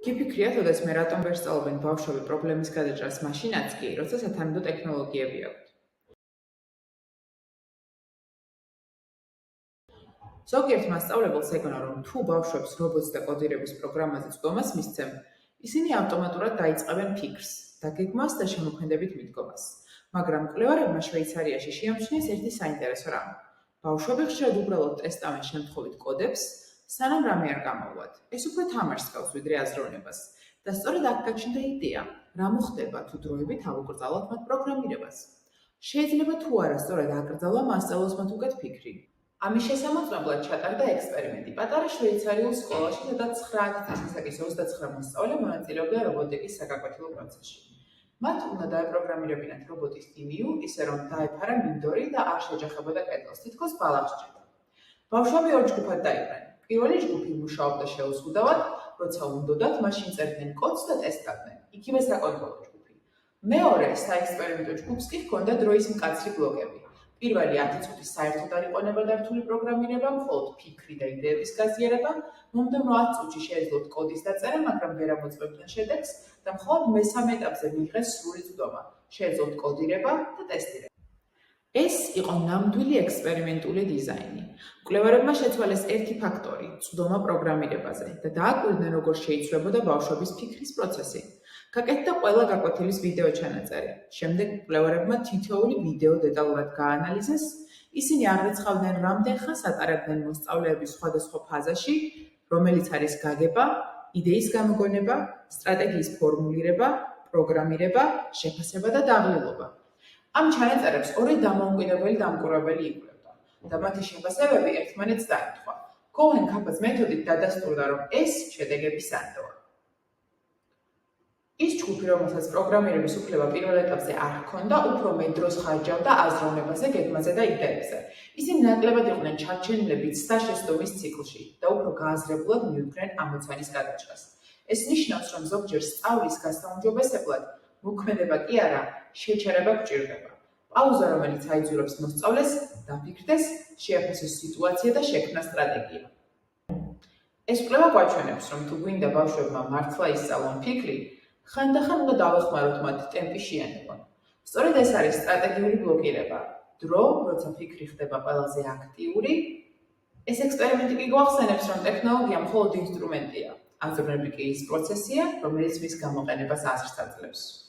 გიფიქრია, თორეს მე რატომ ვერ სწავლობენ ბავშვები პრობლემის გადაჭრას მაშინაც კი, როცა სათანადო ტექნოლოგიები აქვთ. ზოგიერთ მასწავლებელს ეგონა, რომ თუ ბავშვებს რობოტს და კოდირების პროგრამაზე წვდომას მისცემ, ისინი ავტომატურად დაიწყებენ ფიქრს, დაგეგმვას და შემოქმედებით მიდგომას. მაგრამ მკვლევარებმა შვეიცარიაში შეამჩნიეს ერთი საინტერესო რამ. ბავშვები ხშირად უბრალოდ ტესტავენ შემთხვევით კოდებს, სანამ რამე არ გამოვლათ. ეს უფრო თამაშს ჰგავს, ვიდრე აზროვნებას. და სწორედ აქ გაჩნდა იდეა, რა მოხდება თუ დროებით ავუკრძალავთ მათ პროგრამირებას. შეიძლება თუ არა სწორედ აკრძალვა მასწავლოს მათ უკეთ ფიქრი. ამის შესამოწმებლად ჩატარდა ექსპერიმენტი პატარა შვეიცარიულ სკოლაში, სადაც 9 წლისაკის 29 მოსწავლე მონაწილეობდა რობოტიკის საგაკვეთილო პროცესში. მათ უნდა დაეპროგრამირებინათ რობოტის ტიმიუ, ისე რომ დაეფარა მინდორი და არ შეჯახებოდა კედელს, თითქოს ბალახჭედა. ბავშვები ორ ჯგუფად დაიყვნენ. პირველი ჯგუფი მუშაობდა შეუზღუდავად, როცა უნდოდათ, მაშინ წერდნენ კოდს და ტესტავდნენ. იგივე საკონტროლო ჯგუფი. მეორე საექსპერიმენტო ჯგუფს კი ჰქონდა დროის მკაცრი ბლოკები. პირველი 10 წუთის საერთოდ არ იყონება დართული პროგრამირება, მხოლოდ ფიქრი და იდეების გაზიარება, მომდევნო 10 წუთში შეეძლოთ კოდის დაწერა, მაგრამ ვერ ამოწმებდნენ შედეგს და მხოლოდ მესამე ეტაპზე მიიღეს სრული წვდომა, შეეძლოთ კოდირება და ტესტირება. ეს იყო ნამდვილი ექსპერიმენტული დიზაინი. მკვლევარებმა შეცვალეს ერთი ფაქტორი, წვდომა პროგრამირებაზე და დააკვირდნენ, როგორ შეიცვლებოდა ბავშვების ფიქრის პროცესი. გაკეთდა ყველა გაკვეთილის ვიდეო ჩანაწერი. შემდეგ მკვლევარებმა თითოეული ვიდეო დეტალურად გაანალიზეს. ისინი აღრიცხავდნენ, რამდენ ხანს ატარებდნენ მოსწავლეები სხვადასხვა ფაზაში, რომელიც არის გაგება, იდეის გამოგონება, სტრატეგიის ფორმულირება, პროგრამირება, შეფასება და დაღლილობა. ამ ჩანაწერებს ორი დამოუკიდებელი დამკურვებელი იკვლევდა და მათი შეფასებები ერთმანეთს დაემთხვა. კოჰენ-კაფას მეთოდით დადასტურდა, რომ ეს შედეგები სანდოა. ის ჯგუფი, რომელსაც პროგრამირების უფლება პირველ ეტაპზე არ ჰქონდა, უფრო მეტ დროს ხარჯავდა აზროვნებაზე, გეგმაზე და იდეებზე. ისინი ნაკლებად იყვნენ ჩარჩენილები ცდა შესწავლის ციკლში და უფრო გააზრებულად მიუდგნენ ამოცანის გადაჭრას. ეს ნიშნავს, რომ ზოგჯერ სწავლის გასაუმჯობესებლად მოქმედება კი არა, შეჩერება გჭირდება. პაუზა, რომელიც აიძულებს მოსწავლეს დაფიქრდეს, შეაფასოს სიტუაცია და შექმნა სტრატეგია. ეს კვლევა გვაჩვენებს, რომ თუ გვინდა ბავშვებმა მართლა ისწავლონ ფიქრი, ხანდახან უნდა დავეხმაროთ მათ ტემპი შეანელონ. სწორედ ეს არის სტრატეგიული ბლოკირება. დრო, როცა ფიქრი ხდება ყველაზე აქტიური, ეს ექსპერიმენტი კი გვახსენებს, რომ ტექნოლოგია მხოლოდ ინსტრუმენტია. აზროვნები კი ის პროცესია, რომელიც მის გამოყენებას აზრს აძლევს.